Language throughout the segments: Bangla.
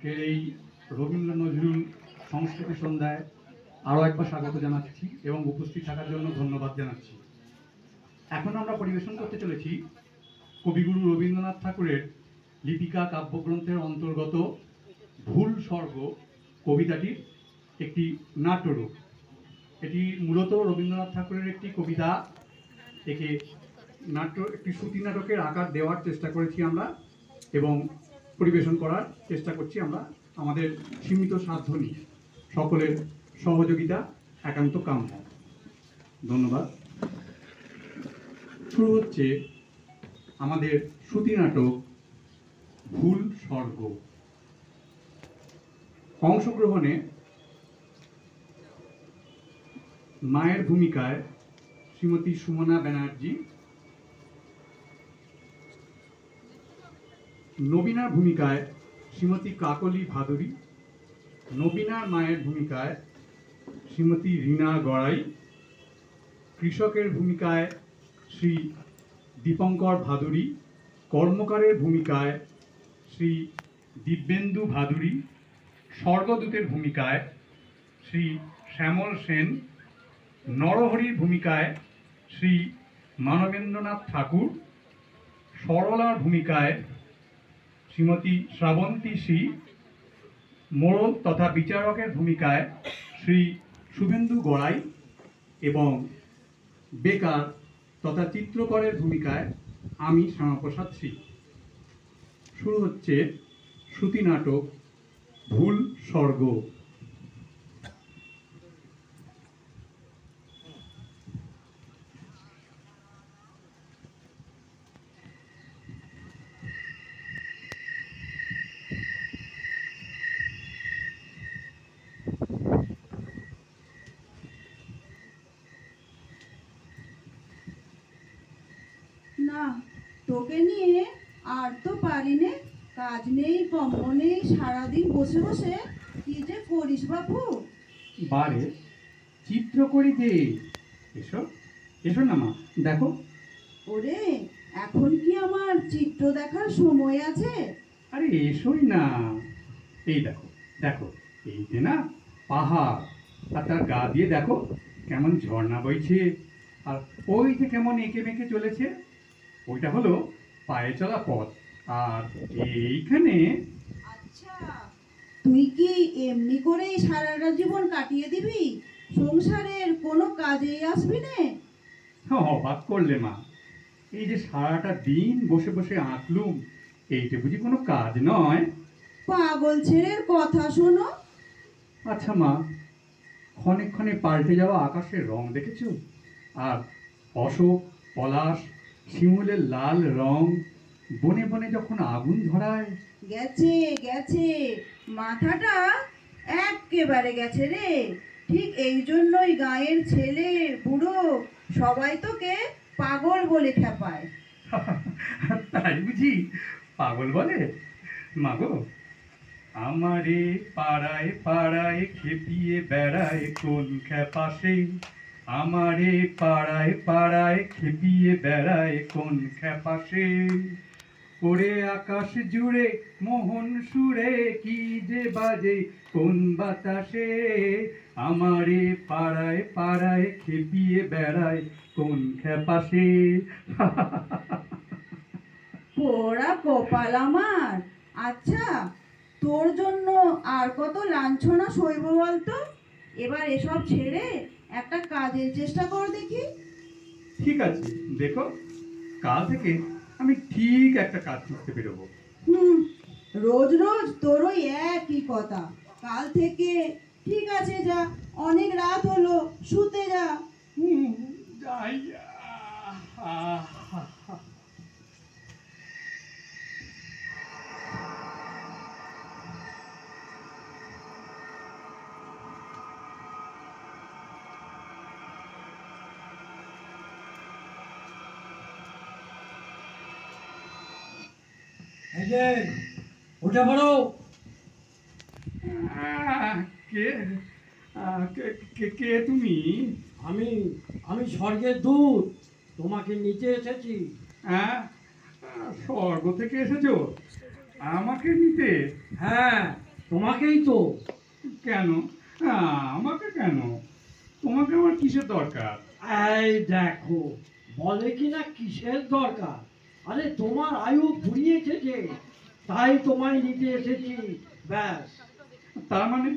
কে এই রবীন্দ্র নজরুল সংস্কৃতি সন্ধ্যায় আরও একবার স্বাগত জানাচ্ছি এবং উপস্থিত থাকার জন্য ধন্যবাদ জানাচ্ছি। এখন আমরা পরিবেশন করতে চলেছি কবিগুরু রবীন্দ্রনাথ ঠাকুরের লিপিকা কাব্যগ্রন্থের অন্তর্গত ভুল স্বর্গ কবিতাটির একটি নাট্যরূপ। এটি মূলত রবীন্দ্রনাথ ঠাকুরের একটি কবিতা, একে একটি শ্রুতি নাটকের আকার দেওয়ার চেষ্টা করেছি আমরা এবং পরিবেশন করার চেষ্টা করছি আমরা আমাদের সীমিত সাধ্য নিয়ে। সকলের সহযোগিতা একান্ত কাম্য। ধন্যবাদ। শুরু হচ্ছে আমাদের শ্রুতি নাটক ভুল স্বর্গ। অংশগ্রহণে মায়ের ভূমিকায় শ্রীমতী সুমনা ব্যানার্জি, নবীনার ভূমিকায় শ্রীমতী কাকলি ভাদুরী, নবীনার মায়ের ভূমিকায় শ্রীমতী রীনা গড়াই, কৃষকের ভূমিকায় শ্রী দীপঙ্কর ভাদুরী, কর্মকারের ভূমিকায় শ্রী দিব্যেন্দু ভাদুরী, স্বর্গদূতের ভূমিকায় শ্রী শ্যামল সেন, নরহরির ভূমিকায় শ্রী মানবেন্দ্রনাথ ঠাকুর, সরলার ভূমিকায় শ্রীমতী শ্রাবন্তী শ্রী, মোড়ল তথা বিচারকের ভূমিকায় শ্রী শুভেন্দু গড়াই এবং বেকার তথা চিত্রকরের ভূমিকায় আমি শ্যামাপ্রসাদ শ্রী। শুরু হচ্ছে শ্রুতি নাটক ভুল স্বর্গ। না, তোকে নিয়ে আর তো পারি নে। কাজ নেই, কম্ম নেই, সারাদিন বসে বসে কি যে করিস বাপু। বারে চিত্র করি যে। এসো এসো না মা, দেখো। ওরে, এখন কি আমার চিত্র দেখার সময় আছে? আরে এসোই না। এই দেখো দেখো, এই যে না পাহাড়, আর তার গা দিয়ে দেখো কেমন ঝর্ণা বইছে, আর ওই যে কেমন এঁকে মেঁকে চলেছে, ওইটা হলো পায়ে চলা পথ। আর এইখানে আচ্ছা, তুই কি এমনি করেই সারাটা জীবন কাটিয়ে দিবি? সংসারের কোনো কাজেই আসবি নে? অবাক করলে মা। এই যে সারাটা দিন বসে বসে আঁকলুম, এইটা বুঝি কোনো কাজ নয়? পাগল ছেলের কথা শোনো। আচ্ছা মা, ক্ষণে ক্ষণে পাল্টে যাওয়া আকাশের রং দেখেছো? আর অশোক, পলাশ, শিমুলের লাল রং বনে বনে যখন আগুন ধরায়। গেছে গেছে, মাথাটা একেবারে গেছে রে। ঠিক এই জন্যই গাঁয়ের ছেলে বুড়ো সবাই তোকে পাগল বলে খেপায়। তাই বুঝি পাগল বলে? মাগো, আমারে পাড়ায় পাড়ায় খেপিয়ে বেড়ায় কোন খ্যাপাসে, আমারে পাড়ায় পাড়ায় খেপিয়ে বেড়ায় কোন খ্যাপাসে, ওরে আকাশ জুড়ে মোহন সুরে কি যে বাজে কোন বাতাসে, আমারে পাড়ায় পাড়ায় খেপিয়ে বেড়ায় কোন খ্যাপাসে। পোড়া কপাল আমার। আচ্ছা, তোর জন্য আর কত লাঞ্ছনা সইব বলতো? এবার এসব ছেড়ে একটা কাজের চেষ্টা কর দেখি। ঠিক আছে, দেখো, কাল থেকে আমি ঠিক একটা কাজ করতে বেরোবো। হুম, রোজ রোজ তোর ওই একই কথা। কাল থেকে ঠিক আছে, যা, অনেক রাত হলো, শুতে যা। যাই। এই যে উঠে পড়ো। কে কে কে তুমি? আমি আমি স্বর্গের দূত, তোমাকে নিতে এসেছি। হ্যাঁ, স্বর্গ থেকে এসেছো আমাকে নিতে? হ্যাঁ, তোমাকেই তো। কেন? আমাকে কেন? তোমাকে আমার কিসের দরকার? এই দেখো, বলে কিনা কিসের দরকার? আরে তোমার আয়ু ফুরিয়েছে যে, তাই তোমায় নিতে এসেছি, ব্যাস। তার মানে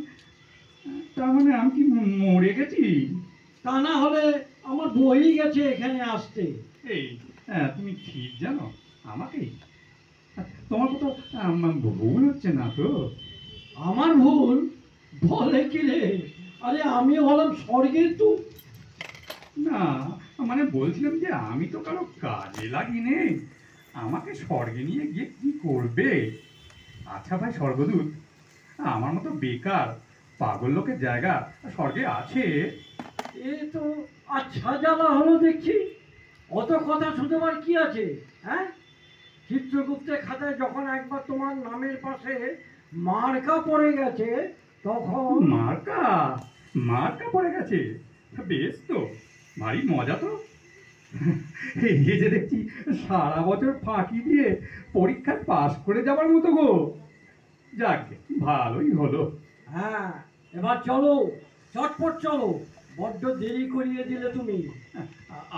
তার মানে আমি কি মরে গেছি? তা না হলে আমার বই গেছে এখানে আসতে। এই, তুমি ঠিক জানো আমাকেই? তোমার কোথাও ভুল হচ্ছে না তো? আমার ভুল? বলে কি রে? আরে আমি হলাম স্বর্গের দূত। না, মানে বলছিলাম যে আমি তো কারো কাজে লাগিনি, আমাকে স্বর্গে নিয়ে গিয়ে কি করবে? আচ্ছা ভাই স্বর্গদূত, আমার মতো বেকার পাগল লোকের জায়গা স্বর্গে আছে? এ তো আচ্ছা জ্বালা হলো দেখছি। অত কথা শুনবার কি আছে? হ্যাঁ, চিত্রগুপ্তের খাতায় যখন একবার তোমার নামের পাশে মার্কা পড়ে গেছে, তখন মার্কা? মার্কা পড়ে গেছে? বেশ তো, ভারী মজা তো। এই যে দেখছি সারা বছর ফাঁকি দিয়ে পরীক্ষায় পাশ করে যাবার মতো গো। যাক, ভালোই হলো। হ্যাঁ, এবার চলো, চটপট চলো, বড্ড দেরি করিয়ে দিলে তুমি।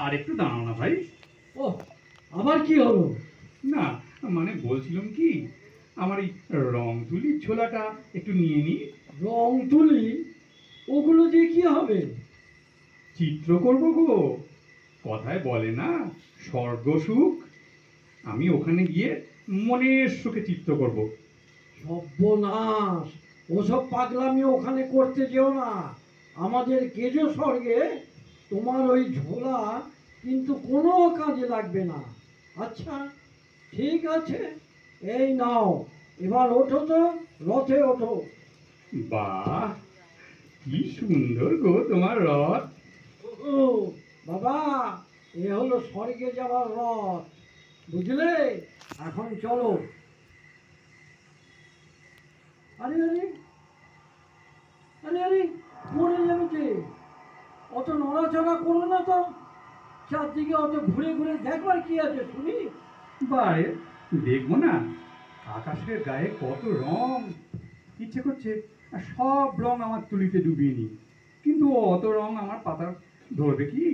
আর একটু দাঁড়াও না ভাই। ও, আবার কি হলো? না, মানে বলছিলাম কি, আমার এই রং তুলির ছোলাটা একটু নিয়ে নি। রং তুলি? ওগুলো দিয়ে কি হবে? চিত্র করবো গো। কথায় বলে না, স্বর্গ সুখ। আমি ওখানে গিয়ে মনের সুখে চিত্র করব। সর্বনাশ! ওসব পাগলামি ওখানে করতে যেও না। আমাদের কেজো স্বর্গে তোমার ওই ঝোলা কিন্তু কোনো কাজে লাগবে না। আচ্ছা, ঠিক আছে, এই নাও, এবার ওঠো তো, রথে ওঠো। বাহ, কি সুন্দর গো তোমার রথ। ও বাবা, এ হলো স্বর্গে যাওয়ার রথ, বুঝলে? এখন চলো। আরে আরে আরে আরে, পড়ে যাবে যে। অত নড়াচড়া করো না তো। চারদিকে অত ঘুরে ঘুরে দেখবার কি আছে শুনি? বারে, দেখবো না আকাশের গায়ে কত রং। ইচ্ছে করছে সব রং আমার তুলিতে ডুবিয়ে নি, কিন্তু অত রং আমার পাতা ধরবে কি?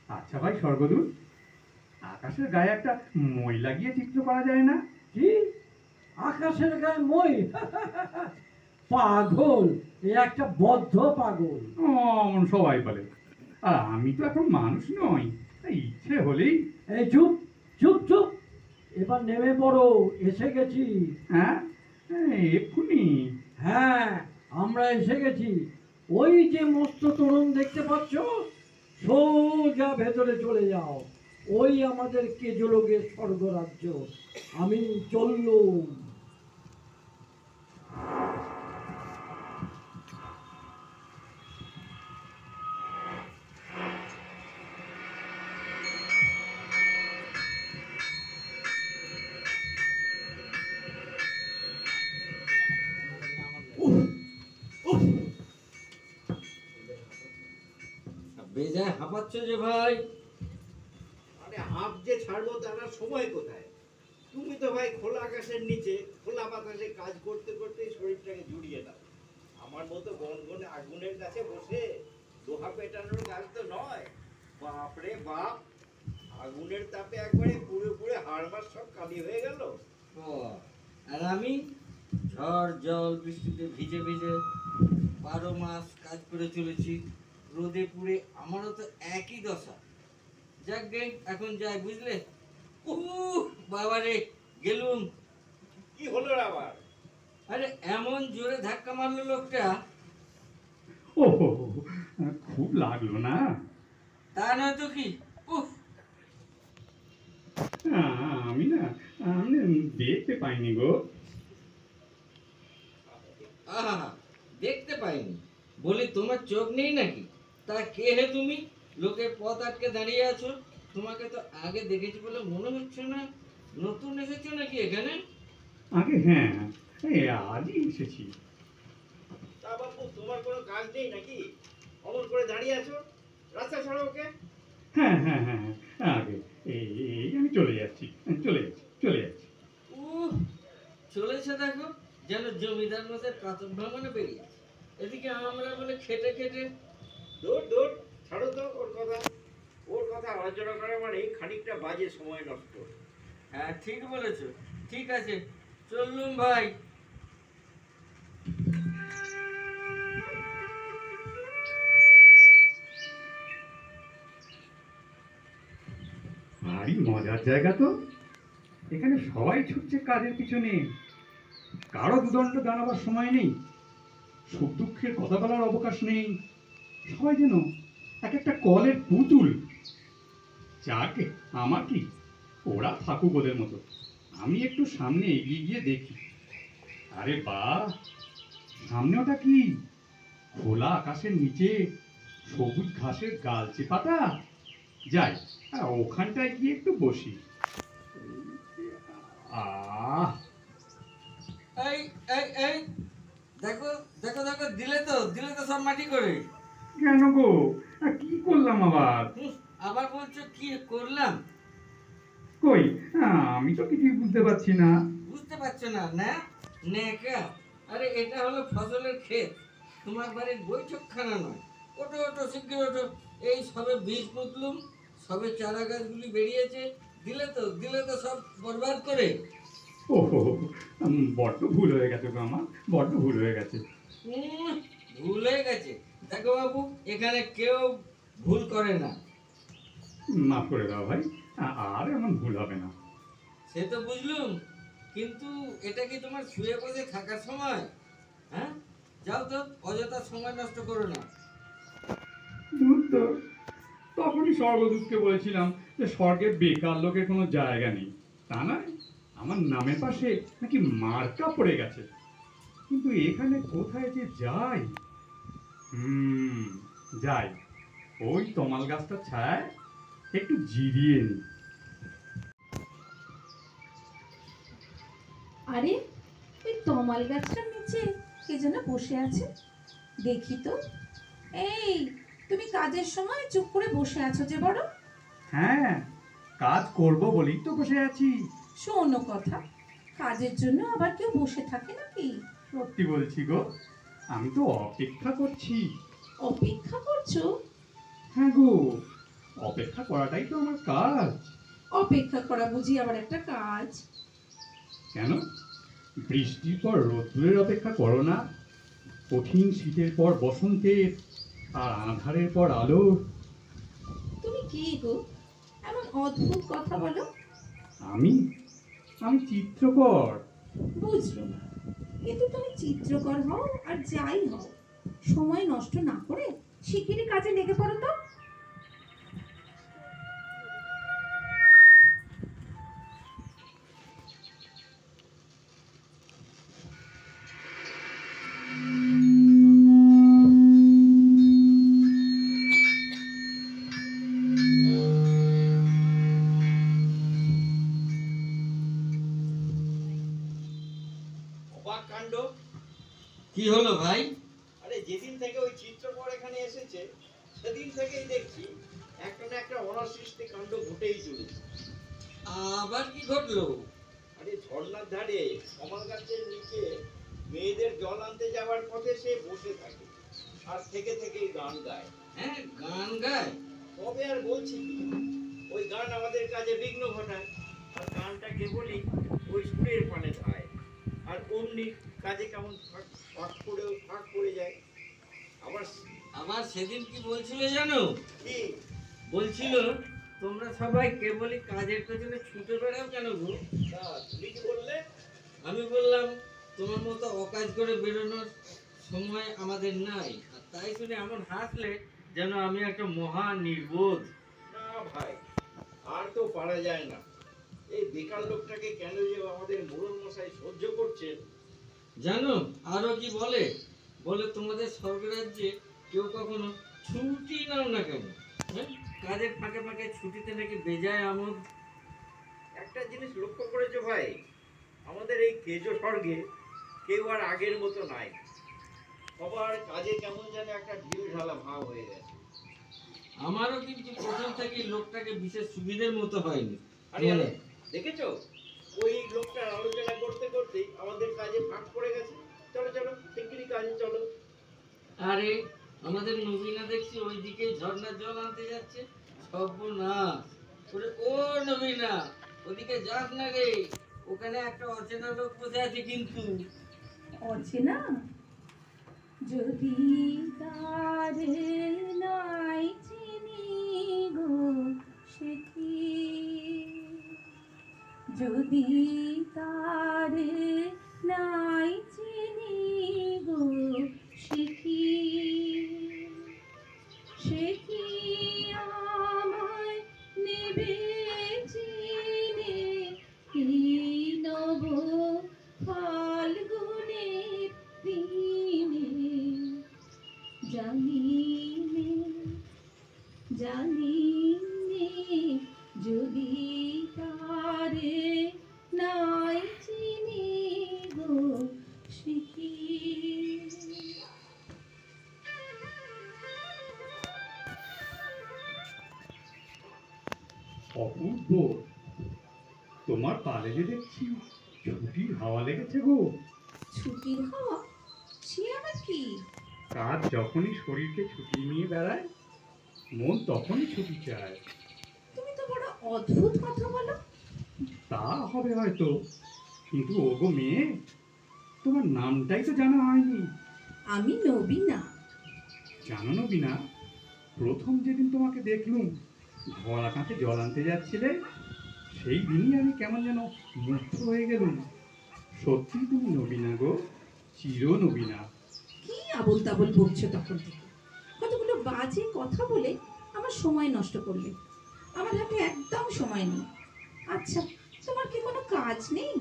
আচ্ছা ভাই স্বর্গদূত, আকাশের গায়ে একটা মই লাগিয়ে চিত্র করা যায় না? কি? আকাশের গায়ে মই? পাগল, এ একটা বদ্ধ পাগল। অমন সবাই বলে, আর আমি তো এখন মানুষ নই, তাই ইচ্ছে হলেই। এই চুপ, চুপ চুপ, এবার নেমে পড়ো, এসে গেছি। হ্যাঁ, এক্ষুনি? হ্যাঁ, আমরা এসে গেছি। ওই যে মস্ত তরুণ দেখতে পাচ্ছ, সোজা ভেতরে চলে যাও। ওই আমাদের কেজলোকের স্বর্গরাজ্য। আমি চললুম। বেজায় হাঁপাচ্ছ যে ভাই? আরে হাফ যে ছাড়বো তার আর সময় কোথায়? তুমি তো ভাই খোলা আকাশের নিচে খোলা বাতাসে কাজ করতে করতে শরীরটাকে জুড়িয়ে দাও। আমার মতো গনগনে আগুনের কাছে বসে লোহা পেটানোর কাজ তো নয়। বাপরে বাপ, আগুনের তাপে একবারে পুড়ে পুড়ে হাড়মাস সব কালি হয়ে গেল। ও, আর আমি ঝড় জল বৃষ্টিতে ভিজে ভিজে 12 মাস কাজ করে চলেছি, রোদে পুড়ে আমারও তো একই দশা। যাক গে, এখন যাই, বুঝলে? বাবারে, গেলুম। কি হলো রে আবার? আরে এমন জোরে ধাক্কা মারলো লোকটা। ও, খুব লাগলো না? তা নয় তো কি। উফ! আমি না, আমি দেখতে পাইনি গো। আহা, দেখতে পাইনি বলি তোমার চোখ নেই নাকি? তা কে হে তুমি? লোকের পথ আটকে দাঁড়িয়ে আছো। তোমাকে তো আগে দেখেছি বলে মনে হচ্ছে না। নতুন এসেছো নাকি এখানে? আগে হ্যাঁ, এই আজই এসেছি। তা বাপু, তোমার কোনো কাজ নেই নাকি? অমন করে দাঁড়িয়ে আছো, রাস্তা ছাড়ো ওকে। হ্যাঁ হ্যাঁ হ্যাঁ হ্যাঁ, আগে এই এই আমি চলে যাচ্ছি, চলে যাচ্ছি, চলে যাচ্ছি। উহ, চলেছে দেখো। যেন জমিদার মধ্যে কাতর ভাঙনে বেরিয়েছে। এদিকে আমরা বলে খেটে খেটে দূর দূর, ছাড়ো তো ওর কথা আলোচনা করা মানে খানিকটা বাজে সময় নষ্ট। হ্যাঁ ঠিক বলেছো, ঠিক আছে চললুম ভাই। ভারী মজার জায়গা তো। এখানে সবাই ছুটছে কাজের পিছনে, কারো দুদণ্ড দাঁড়াবার সময় নেই, সুখ দুঃখের কথা বলার অবকাশ নেই। সবাই যেন এক একটা কলের পুতুল। যাকে আমার কি, ওরা থাকুক ওদের মতো, আমি একটু সামনে এগিয়ে গিয়ে দেখি। আরে বাহ, সামনে ওটা কি? খোলা আকাশের নিচে সবুজ ঘাসের গালচে পাতা। যাই, ওখানটায় গিয়ে একটু বসি। আহ, এই এই এই দেখো দেখো দেখো, দিলে তো সব মাটি করে। কেন গো, কি করলাম আবার? আবার বলছো কি করলাম? কই, আমি তো কিছুই বুঝতে পারছি না। বুঝতে পারছো না? না নেকা, আরে এটা হলো ফসলের ক্ষেত, তোমার বাড়ির বৈঠকখানা নয়। ওঠো ওঠো, শিগগির ওঠো। এই সবে বীজ পুতলুম, সবে চারা গাছগুলি বেরিয়েছে, দিলে তো সব বরবাদ করে। ওহো, বড্ড ভুল হয়ে গেছে গো আমার, বড্ড ভুল হয়ে গেছে। ভুল হয়ে গেছে? দেখো বাবু, এখানে কেউ ভুল করে না। মাফ করে দাও ভাই, আর এমন ভুল হবে না। সে তো বুঝলুম, কিন্তু এটা কি তোমার শুয়ে বসে থাকার সময়? হ্যাঁ, যাও তো, অযথা সময় নষ্ট করো না। ধুর তো, তখনই স্বর্গদূতকে বলেছিলাম যে স্বর্গে বেকার লোকের কোনো জায়গা নেই। তা নয়, আমার নামের পাশে নাকি মার্কা পড়ে গেছে। কিন্তু এখানে কোথায় যে যাই? যাই, ওই তমাল গাছটার ছায়ায় একটু জিরিয়ে নি। আরে ওই তমাল গাছটার নিচে কে যেন বসে আছে, দেখি তো। এই, তুমি কাজের সময় চুপ করে বসে আছো যে বড়? হ্যাঁ, কাজ করব বলেই তো বসে আছি। শোনো কথা, কাজের জন্য আবার কেউ বসে থাকে নাকি? সত্যি বলছি গো, আমি তো অপেক্ষা করছি। অপেক্ষা করছো? হ্যাঁ গো, অপেক্ষা করাটাই তো আমার কাজ। অপেক্ষা করা বুঝি আবার একটা কাজ? কেন, বৃষ্টির পর রোদ্দুরের অপেক্ষা করো না? কঠিন শীতের পর বসন্তের, আর আঁধারের পর আলো। তুমি কি গো, এমন অদ্ভুত কথা বলো? আমি আমি চিত্রকর। বুঝলো না, কিন্তু তুমি চিত্রকর হও আর যাই হও, সময় নষ্ট না করে শিগগিরই কাজে লেগে পড়ো তো। অবাক কাণ্ড। কি হলো ভাই? আরে যেদিন থেকে ওই চিত্রকর এখানে এসেছে সেদিন থেকেই দেখছি একটা না একটা অনাসৃষ্টি কাণ্ড ঘটেই চলেছে। আবার কি ঘটলো? আরে ঝর্ণার ধারে কমল গাছের নিচে মেয়েদের জল আনতে যাওয়ার পথে সে বসে থাকে আর থেকে থেকেই গান গায়। হ্যাঁ, গান গায়? তবে আর বলছি কি, ওই গান আমাদের কাজে বিঘ্ন ঘটায়, আর গানটা কেবলই ওই সুরের পানে ধায়, আর অমনি কাজে কেমন ফাঁক পড়ে যায়। আবার আবার সেদিন কি বলছিল জানো? কি বলছিল তোমরা সবাই কেবলই কাজের পেছনে ছুটে বেড়াও কেন গো? তা তুমি কি বললে? আমি বললাম তোমার মতো অকাজ করে বেরোনোর সময় আমাদের নাই। আর তাই শুনে এমন হাসলে যেন আমি একটা মহা নির্বোধ। না ভাই, আর তো পারা যায় না। এই বেকার লোকটাকে কেন যে আমাদের মোড়ল মশাই সহ্য করছেন। জানো আরো কি বলে? বলে তোমাদের স্বর্গরাজ্যে কেউ কখনো ছুটি নাও না কেন, হ্যাঁ, কাজের ফাঁকে ফাঁকে ছুটিতে নাকি বেজায় আমোদ। একটা জিনিস লক্ষ্য করেছো ভাই, আমাদের এই কেজো স্বর্গে কেউ আর আগের মতো নাই। সবার কাজে কেমন যেন একটা ঢিল ঢালা ভাব হয়ে গেছে। আমারও কিন্তু প্রথম থেকেই লোকটাকে বিশেষ সুবিধের মতো হয়নি। আরে আরে, দেখেছো ওই লোকটার আলোচনা করতে করতেই আমাদের কাজে ফাঁক পড়ে গেছে। চলো চলো শিগগিরই কাজে চলো। আরে আমাদের নবীনা দেখছি ওইদিকে ঝর্ণার জল আনতে যাচ্ছে। সর্বনাশ! ওরে ও নবীনা, ওদিকে যাস না রে, ওখানে একটা অচেনা লোক বসে আছে কিন্তু। অচেনা? যদি তারে নাই চিনি গো সে কি, যদি তারে নাই চিনি গো সে কি, সে কি আমায় নেবে চিনে কি নব ফাল্গুনের দিনে, জানি নে জানি নে যদি তারে নাই চিনি গো সে কি। অপূর্ব, তোমার কলেজে দেখছি ছুটির হাওয়া লেগেছে গো। ছুটির হাওয়া? সে আবার কি? কাজ যখনই শরীরকে ছুটি নিয়ে বেড়ায়, মন তখনই ছুটি চায়। তুমি তো বড় অদ্ভুত কথা বলো। তা হবে হয়তো, কিন্তু ওগো মেয়ে, তোমার নামটাই তো জানা হয়নি। আমি নবীনা। জানো নবীনা, প্রথম যেদিন তোমাকে দেখলুম ঘোড়া কাঁচে জল আনতে যাচ্ছিলে, সেই দিনই আমি কেমন যেন মুগ্ধ হয়ে গেলুম। সত্যি তুমি নবীনা গো, চির নবীনা। কি আবোল তাবোল বকছো তখন থেকে? কতগুলো বাজে কথা বলে আমার সময় নষ্ট করলে। আমার হাতে একদম সময় নেই। আচ্ছা, তোমার কি কোনো কাজ নেই?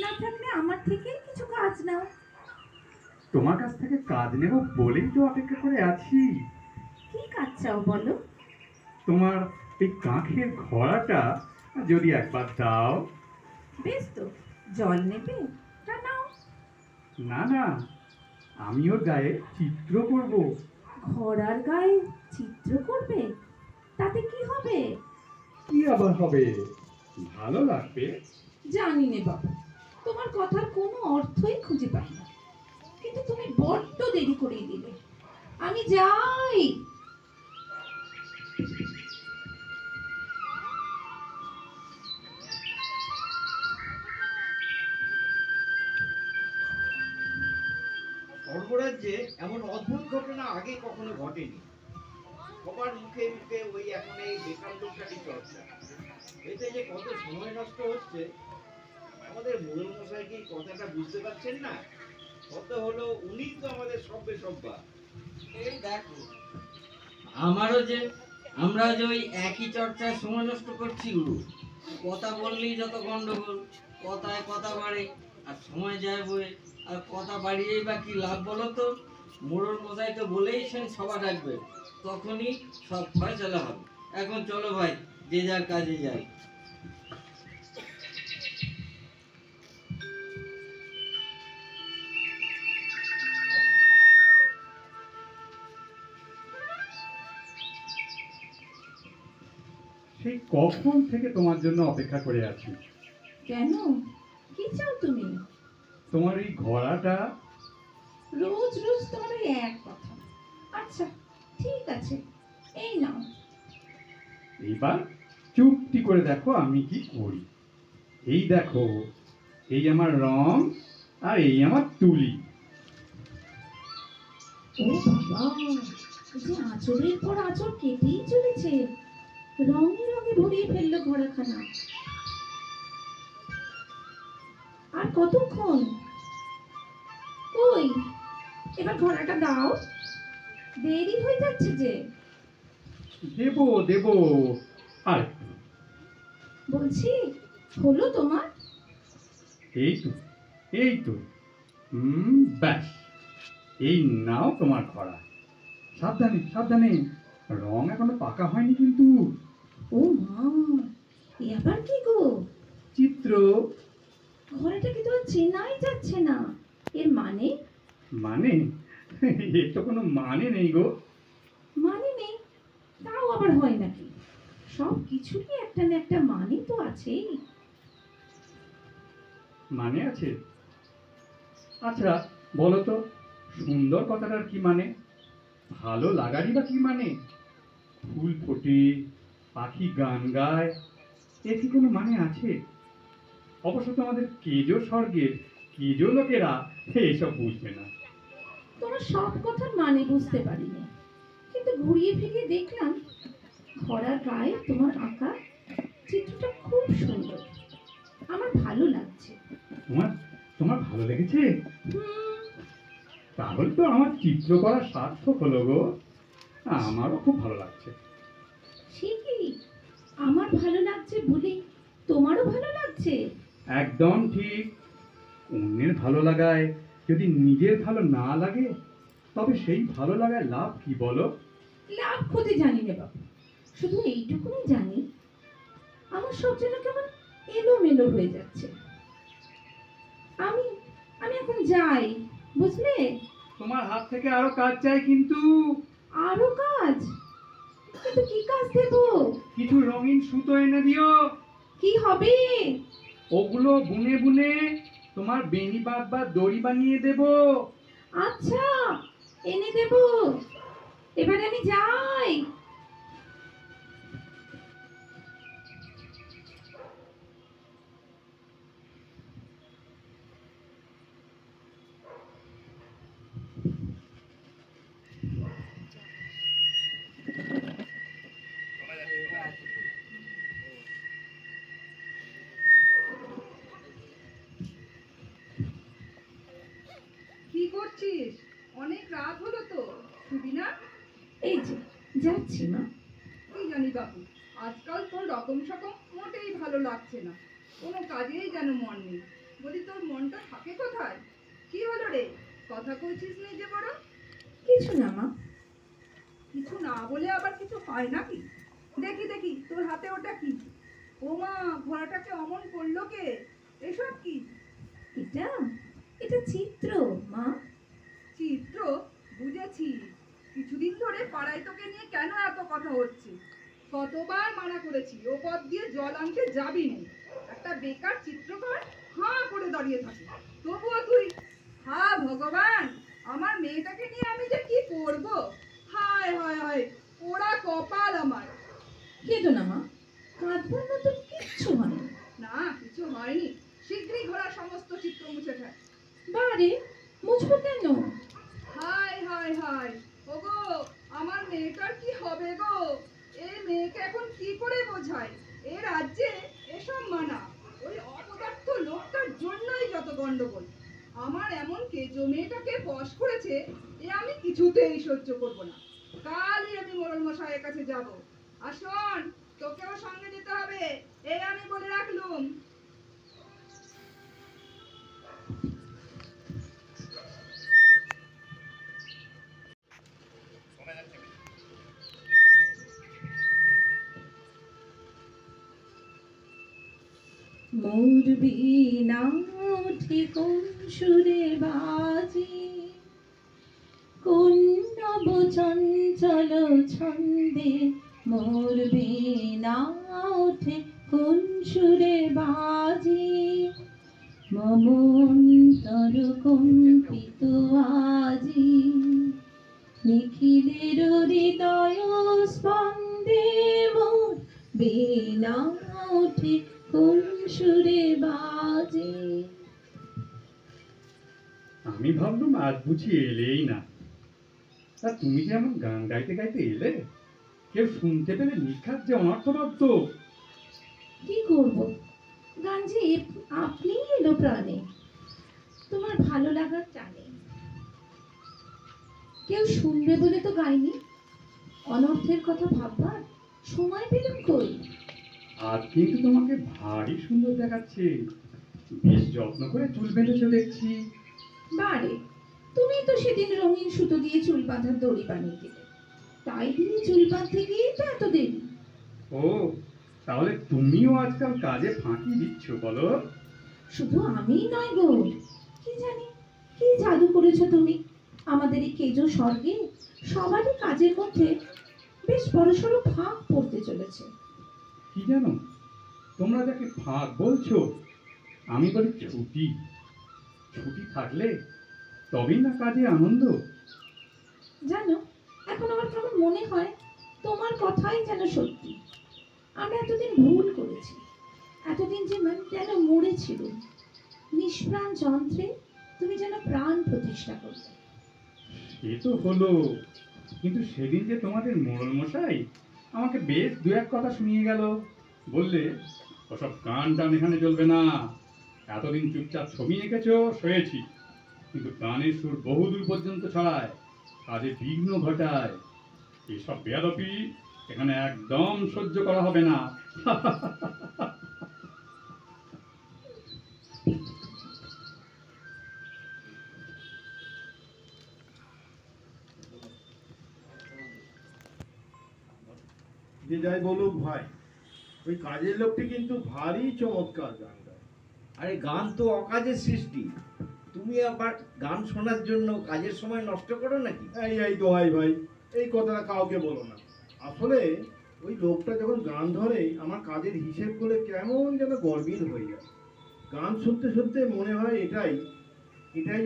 না থাকলে আমার থেকে কিছু কাজ নাও। তোমার কাছ থেকে কাজ নেব বলেই তো অপেক্ষা করে আছি। কি কাজ চাও বলো? তোমার এই কাঁখের ঘোড়াটা যদি একবার দাও। বেশ তো, জল নেবে? তা নাও। না না, আমি ওর গায়ে চিত্র করব। ঘোড়ার গায়ে চিত্র করবে? তাতে কি হবে? কি আবার হবে, ভালো লাগবে। জানি নে বাবা, তোমার কথার কোনো অর্থই খুঁজে পাই না। কিন্তু তুমি বড্ড দেরি করিয়ে দিলে। আমি যাই। স্বর্গরাজ্যে এমন অদ্ভুত ঘটনা আগে কখনো ঘটেনি। সবার মুখে মুখে ওই এখন এই বেকার লোকটারই চর্চা। এতে যে কত সময় নষ্ট হচ্ছে, আমাদের মোড়ল মশাই কি কথাটা বুঝতে পারছেন না? কত হলো, উনি তো আমাদের সব্যে সব্বা। এই দেখো, আমারও যে, আমরাও যে ওই একই চর্চায় সময় নষ্ট করছি গুরু। কথা বললেই যত গন্ডগোল, কথায় কথা বাড়ে আর সময় যায় বয়ে। আর কথা বাড়িয়েই বা কি লাভ বলো তো? মোড়ল মশাই তো বলেইছেন সভা ডাকবে, তখনই সব ফয়সালা হবে। এখন চলো ভাই, যে যার কাজে যাই। সেই কখন থেকে তোমার জন্য অপেক্ষা করে আছি। কেন? কি চাও তুমি? তোমার এই ঘোড়াটা। রোজ রোজ তোমার ওই এক কথা। আচ্ছা, ঠিক আছে, এই নাও। এইবার চুপটি করে দেখো আমি কি করি। এই দেখো, এই আমার রং আর এই আমার তুলি। ও বাবা, এই যে আঁচড়ের পর আঁচড় কেটেই চলেছে। রঙে রঙে ভরিয়ে ফেললো ঘোড়াখানা। আর কতক্ষণ? কই, এবার ঘোড়াটা দাও, দেরি হয়ে যাচ্ছে যে। দেবো দেবো, আর বলছি, হলো তোমার? এই তো, এই তো, ব্যাস, এই নাও তোমার ঘোড়া। সাবধানে সাবধানে, রং এখনো পাকা হয়নি কিন্তু। ও মা, এ আবার কি গো? চিত্র। ঘোড়াটাকে তো আর চেনাই যাচ্ছে না। এর মানে? মানে? এর তো কোনো মানে নেই গো। মানে নেই? তাও আবার হয় নাকি? সব কিছুরই একটা না একটা মানে তো আছেই। মানে আছে? আচ্ছা বলো তো, সুন্দর কথাটার কি মানে? ভালো লাগারই বা কি মানে? ফুল ফোটে, পাখি গান গায়, এর কি কোনো মানে আছে? অবশ্য তোমাদের কেজো স্বর্গের কেজো লোকেরা এসব বুঝবে না। তোমার সব কথার মানে বুঝতে পারিনি, কিন্তু ঘুরিয়ে ফিরিয়ে দেখলাম ঘোড়ার গায়ে তোমার আঁকা চিত্রটা খুব সুন্দর, আমার ভালো লাগছে। তোমার তোমার ভালো লেগেছে? হুম, তাহলে তো আমার চিত্র করা সার্থক হলো গো। আমারও খুব ভালো লাগছে। সে কি, আমার ভালো লাগছে বলে তোমারও ভালো লাগছে? একদম ঠিক। অন্যের ভালো লাগায় যদি নিজের ভালো না লাগে, তবে সেই ভালো লাগায় লাভ কি বলো? লাভ ক্ষতি জানি না বাবু, শুধু এইটুকুনি জানি আমার সব যেন কেমন এলোমেলো হয়ে যাচ্ছে। আমি আমি এখন যাই, বুঝলে? তোমার হাত থেকে আরো কাজ চাই কিন্তু। আরো কাজ? কিন্তু কি কাজ দেবো? কিছু রঙিন সুতো এনে দিও। কি হবে? ওগুলো বুনে বুনে তোমার বেনি বাগ বা দড়ি বানিয়ে দেবো। আচ্ছা, এনে দেবো। এবারে আমি যাই। কি করছিস? অনেক রাত হলো তো, শুবি না? এই যে যাচ্ছি মা। কি জানি বাবু, আজকাল তোর রকম সকম মোটেই ভালো লাগছে না, কোনো কাজেই যেন মন নেই। বলি তোর মনটা থাকে কোথায়? কি হলো রে, কথা কইছিস নেই যে বড়? কিছু না মা। কিছু না বলে আবার কিছু হয় নাকি? দেখি দেখি তোর হাতে ওটা কি? ও মা, ঘোড়াটাকে অমন করলো কে? এসব কি? এটা এটা চিত্র মা। চিত্র? বুঝেছি। কিছুদিন ধরে পাড়ায় তোকে নিয়ে কেন এত কথা হচ্ছে? কতবার মানা করেছি ও পথ দিয়ে জল আনতে যাবি না। একটা বেকার চিত্রকর হাঁ করে দাঁড়িয়ে থাকে, তবুও তুই। হা ভগবান, আমার মেয়েটাকে নিয়ে আমি যে কি করব! হায় হায় হায়, ওরা কপাল আমার। কেঁদো না মা, কাঁদবার মতো কিচ্ছু হয়নি। না, কিছু হয়নি। শীঘ্রই ঘোড়ার সমস্ত চিত্র মুছে ফেল। বারে, মুছবো কেন? হায় হায় হায়, ওগো, আমার মেয়েটার কি হবে গো? এই মেয়েকে এখন কি করে বোঝায়? এ রাজ্যে এসব মানা। ওই অপদার্থ লোকটার জন্যই যত গন্ডগোল। আমার এমন কেজো মেয়েটাকে বশ করেছে, এ আমি কিছুতেই সহ্য করব না। কালই আমি মোড়ল মশাইয়ের কাছে যাব। আর শোন, তোকেও সঙ্গে যেতে হবে, এই আমি বলে রাখলুম। মোর বীণা উঠে কোন সুরে বাজে, কোন নব চঞ্চল ছন্দে। মোর বীণা উঠে কোন সুরে বাজে, মম অন্তর কম্পিত আজি। নিখিলের হৃদয় স্পন্দে মোর বীণা উঠে কোন সুরে বাজে। আমি ভাবলাম আজ বুঝি এলেই না। তা তুমি যে এমন গান গাইতে গাইতে এলে, কেউ শুনতে পেলে নিখাত যে অনর্থবদ্ধ। কি করব, গান যে আপনি এলো প্রাণে, তোমার ভালো লাগার টানে। কেউ শুনবে বলে তো গাইনি, অনর্থের কথা ভাববার সময় পেলাম কই। আজ কিন্তু তোমাকে ভারী সুন্দর দেখাচ্ছে। বেশ যত্ন করে চুল বেঁধেছো দেখছি। বারে, তুমি তো সেদিন রঙিন সুতো দিয়ে চুল বাঁধার দড়ি বানিয়ে দিলে, তাই দিয়ে চুল বাঁধতে গিয়েই তো এত দেরি। ও, তাহলে তুমিও আজকাল কাজে ফাঁকি দিচ্ছ বলো? শুধু আমিই নয় গো, কি জানি কি জাদু করেছো তুমি আমাদের এই কেজো স্বর্গে। সবারই কাজের মধ্যে বেশ বড়সড় ফাঁক পড়তে চলেছে। কি জানো, তোমরা যাকে ফাঁক বলছো, আমি বলি ছুটি ছুটি থাকলে তবেই না কাজে আনন্দ। জানো, এখন আমার কেমন মনে হয় তোমার কথাই যেন সত্যি। আমরা এতদিন ভুল করেছি, এতদিন যেন মরেছিল। নিষ্প্রাণ যন্ত্রে তুমি যেন প্রাণ প্রতিষ্ঠা করবে। সে তো হলো, কিন্তু সেদিন যে তোমাদের মোড়ল মশাই আমাকে বেশ দু এক কথা শুনিয়ে গেল। বললে ওসব গান টান এখানে চলবে না, এতদিন চুপচাপ ছবি এঁকেছো সয়েছি, কিন্তু গানের সুর বহুদূর পর্যন্ত ছড়ায়, কাজে বিঘ্ন ঘটায়। এসব বেয়াদপি এখানে একদম সহ্য করা হবে না। যে যাই বলুক ভাই, ওই কাজের লোকটি কিন্তু ভারী চমৎকার গান গায়। আরে গান তো অকাজের সৃষ্টি, তুমি আবার গান শোনার জন্য কাজের সময় নষ্ট করো নাকি? এই দোহাই ভাই, এই কথাটা কাউকে বলো না। আসলে ওই লোকটা যখন গান ধরে আমার কাজের হিসেব করে কেমন যেন গরমিল হয়ে যায়। গান শুনতে শুনতে মনে হয় এটাই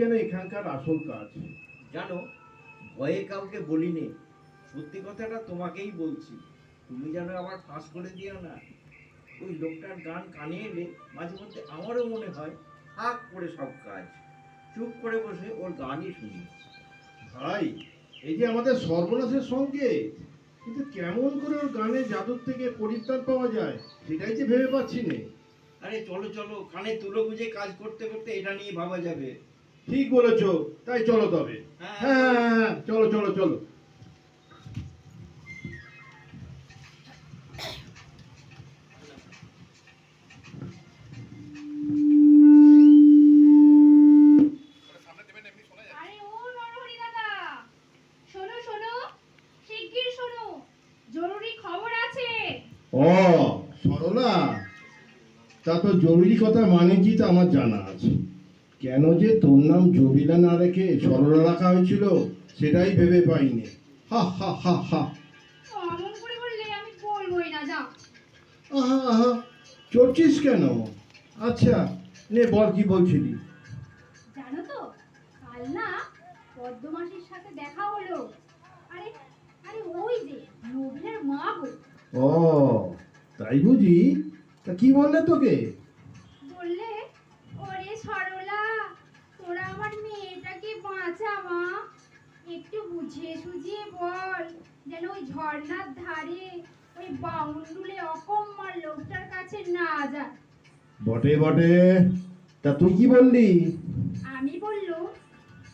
যেন এখানকার আসল কাজ। জানো, ভয়ে কাউকে বলিনি, সত্যি কথাটা তোমাকেই বলছি। তুমি যেন আবার ফাঁস করে দিও না। ওই লোকটার গান কানে এলে মাঝে মধ্যে আমারও মনে হয় হাক করে সব কাজ চুপ করে বসে ওর গানই শুনি। ভাই, এই যে আমাদের সর্বনাশের সঙ্গে, কিন্তু কেমন করে ওর গানের জাদুর থেকে পরিত্রাণ পাওয়া যায় সেটাই যে ভেবে পাচ্ছি না। আরে চলো চলো, কানে তুলো গুঁজে কাজ করতে করতে এটা নিয়ে ভাবা যাবে। ঠিক বলেছো, তাই চলো তবে। হ্যাঁ, চলো চলো চলো। আরে ও নরহরি দাদা, শোনো শোনো, শিগগির শোনো, জরুরি খবর আছে। ও সরলা, তা তো জরুরি কথা মানে কি তা আমার জানা আছে। কেন যে তোর নাম জবিলা না রেখে সরলা রাখা হয়েছিল সেটাই ভেবে পাইনি। হা হা হা হা। অমন করে বললে আমি বলবোই না, যাও। আহা আহা, চড়ছিস কেন? আচ্ছা নে বল, কি বলছিলি? জানো তো, কাল না পদ্মমাসির সাথে দেখা হলো। আরে আরে ওই যে নবীনের মা গো। ও তাই বুঝি? তা কি বললে তোকে? বললে, ওরে সরলা, তোরা আমার মেয়েটাকে বাঁচা মা, একটু বুঝিয়ে সুঝিয়ে বল যেন ওই ঝর্ণার ধারে ওই বাউন্ডুলে অকম্মার লোকটার কাছে না যায়। বটে বটে, তা তুই কি বললি? আমি বললুম,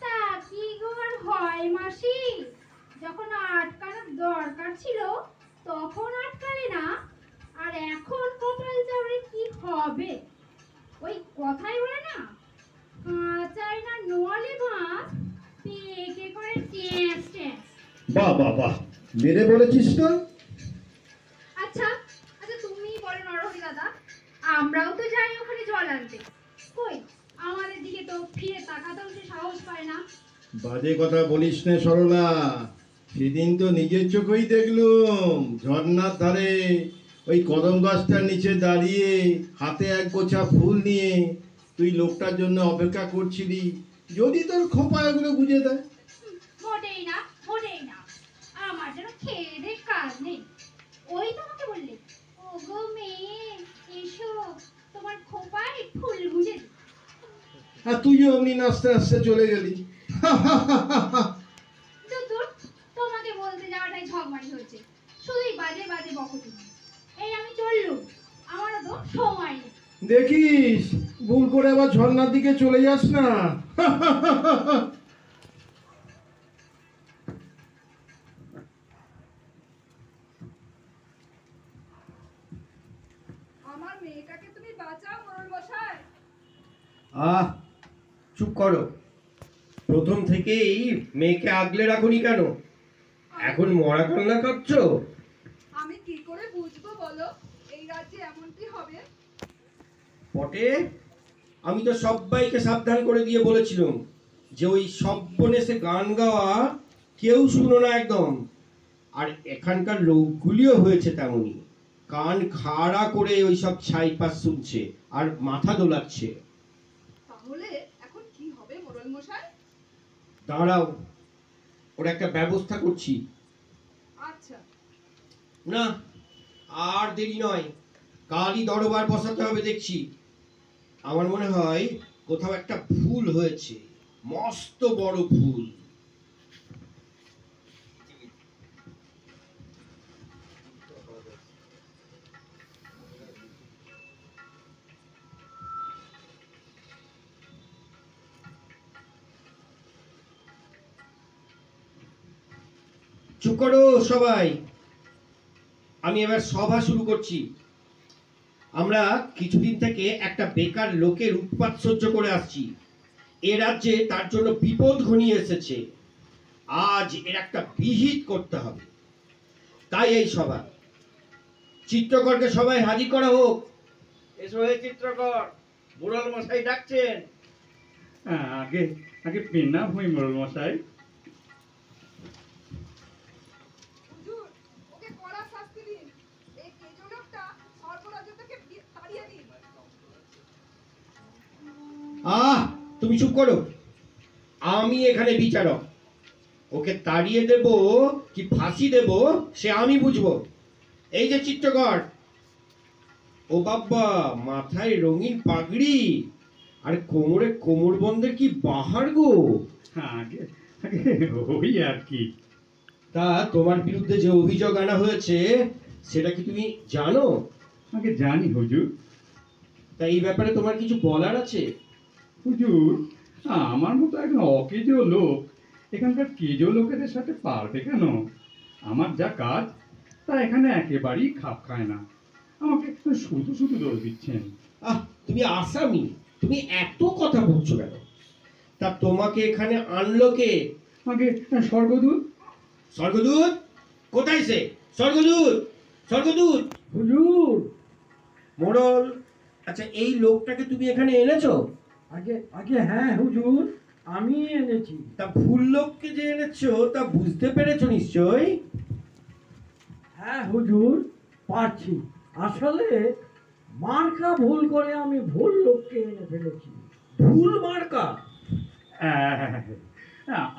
তা কি গো আর হয় মাসি, যখন আটকানোর দরকার ছিল তখন আটকালে না, আর এখন কপাল চাপড়ে কি হবে? ওই কথাই বলে না, কাঁচায় না নোয়ালে ভাত, পেকে করে ট্যাঁস ট্যাঁস। বাহ বাহ বাহ, মেরে বলেছিস তো। আচ্ছা আচ্ছা, তুমি বলো নরহরি দাদা, আমরাও তো যাই ওখানে জল আনতে, কই আমাদের দিকে তো ফিরে তাকাতেও সে সাহস পায় না। বাজে কথা বলিস নে সরলা, সেদিন তো নিজের চোখেই দেখলুম ঝর্ণার ধারে ওই কদম গাছটার নিচে দাঁড়িয়ে হাতে এক গোছা ফুল নিয়ে তুই লোকটার জন্য অপেক্ষা করছিলি, যদি তোর খোপা এগুলো বুঝে দেয়। মোটেই না, মোটেই না, আমার যেন খেয়ে দে কাজ নেই। ওই তোমাকে বললে, ও গো মেয়ে এসো, তোমার খোপায় ফুল গুঁজে দিই। আর তুইও অমনি নাচতে নাচতে চলে গেলি। দূর, তোমাকে বলতে যাওয়াটাই ঝগমারি হচ্ছে, শুধুই বাজে বাজে বকটি। এই আমি চললুম, আমারও তো সময় নেই। দেখিস ভুল করে আবার ঝর্ণার দিকে চলে যাস না। আমার মেয়েটাকে তুমি বাঁচাও মোড়ল মশাই। আহ, চুপ করো। প্রথম থেকেই মেয়েকে আগলে রাখুনি কেন? এখন মরা কান্না কাঁদছো? আমি কি করে বুঝবো বলো এই রাজ্যে এমনটি হবে? বটে, আমি তো সবাইকে সাবধান করে দিয়ে বলেছিলাম যে ওই সব্বনেশে গান গাওয়া কেউ শুনো না একদম। আর এখানকার লোকগুলিও হয়েছে তেমনই, কান খাড়া করে ওই সব ছাইপাস শুনছে। আর মাথা দোলাচ্ছে। তাহলে এখন কি হবে মোড়ল মশাই? দাঁড়াও, ওর একটা ব্যবস্থা করছি। আচ্ছা। না, আর দেরি নয়, কালই দরবার বসাতে হবে দেখছি। আমার মনে হয় কোথাও একটা ভুল হয়েছে, মস্ত বড় ভুল। চুপ করো সবাই, আমি এবার সভা শুরু করছি। আমরা কিছুদিন থেকে একটা বেকার লোকের উৎপাত সহ্য করে আসছি। এ রাজ্যে তার জন্য বিপদ ঘনিয়ে এসেছে। আজ এর একটা বিহিত করতে হবে, তাই এই সভা। চিত্রকরকে সবাই হাজির করা হোক। এসো হে চিত্রকর, মোড়ল মশাই ডাকছেন। আগে আগে পেনা হই মোড়ল মশাই। হুজুর, ওকে কড়া শাস্তি দিন। এই কেজো লোকটা সর্বরাজ্য থেকে তাড়িয়ে দিন। তুমি চুপ করো, আমি এখানে বিচারক। ওকে তাড়িয়ে দেব কি ফাঁসি দেব সে আমি বুঝবো। এই যে চিত্রকর, ও বাবা, মাথায় রঙিন পাগড়ি আর কোমরে কোমরবন্ধের কি বাহার গো। আগে আগে ওই আর কি। তা তোমার বিরুদ্ধে যে অভিযোগ আনা হয়েছে সেটা কি তুমি জানো? আগে জানি হুজুর। তা এই ব্যাপারে তোমার কিছু বলার আছে? হুজুর, আমার মতো একজন অকেজো লোক এখানকার কেজো লোকেদের সাথে পারবে কেন? আমার যা কাজ তা এখানে একেবারেই খাপ খায় না। আমাকে শুধু শুধু দোষ দিচ্ছেন। তুমি আসামি, তুমি এত কথা বলছো কেন? তা তোমাকে এখানে আনলো কে? আগে স্বর্গদূত। স্বর্গদূত কোথায় সে? স্বর্গদূত, স্বর্গদূত। হুজুর, মোড়ল, আচ্ছা এই লোকটাকে তুমি এখানে এনেছো? আগে আগে হ্যাঁ হুজুর, আমি এনেছি। তা ভুল লোককে যে এনেছো তা বুঝতে পেরেছো নিশ্চয়? হ্যাঁ হুজুর, পারছি। আসলে মার্কা ভুল করে আমি ভুল লোককে এনে ফেলেছি। ভুল মার্কা?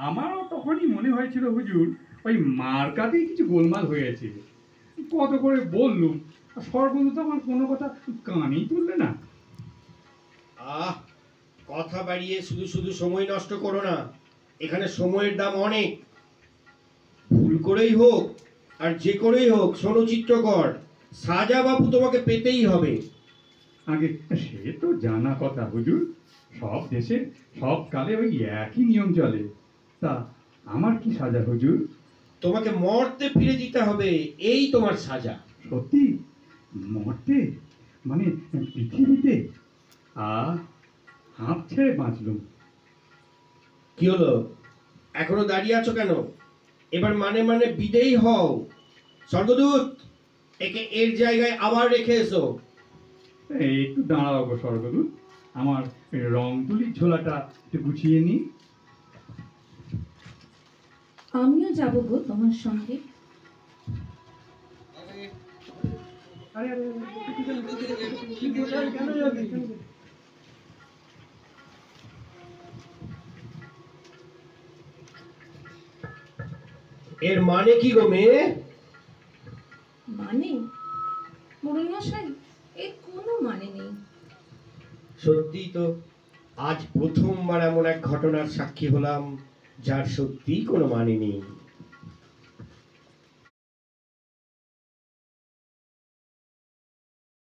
আমারও তখনই মনে হয়েছিল হুজুর, ওই মার্কাতেই কিছু গোলমাল হয়েছে। কত করে বললুম, স্বর্গদূত আমার কোনো কথা কানেই তুললে না। কথা বাড়িয়ে শুধু শুধু সময় নষ্ট করো না, এখানে সময়ের দাম অনেক। ভুল করেই হোক আর যে করেই হোক, শোনো চিত্রকর, সাজা বাবু তোমাকে পেতেই হবে। আগে সে তো জানা কথা হুজুর, সব দেশে সব কালে ওই একই নিয়ম চলে। তা আমার কি সাজা হুজুর? তোমাকে মর্তে ফিরে দিতে হবে, এই তোমার সাজা। সত্যি? মরতে? মানে পৃথিবীতে? হাঁপ ছেড়ে বাঁচলুম। কি হলো, এখনো দাঁড়িয়ে আছো কেন? এবার মানে মানে বিদেয়ী হও। স্বর্গদূত, একে এর জায়গায় আবার রেখে এসো। একটু দাঁড়াও গো স্বর্গদূত, আমার রং তুলির ঝোলাটা একটু গুছিয়ে নি। আমিও যাব গো তোমার সঙ্গে। কেন যাবি? এর মানে কি গো মেয়ে? মানে মোড়ল মশাই, এর কোনো মানে নেই। সত্যি তো, আজ প্রথমবার এমন এক ঘটনার সাক্ষী হলাম যার সত্যিই কোনো মানে নেই।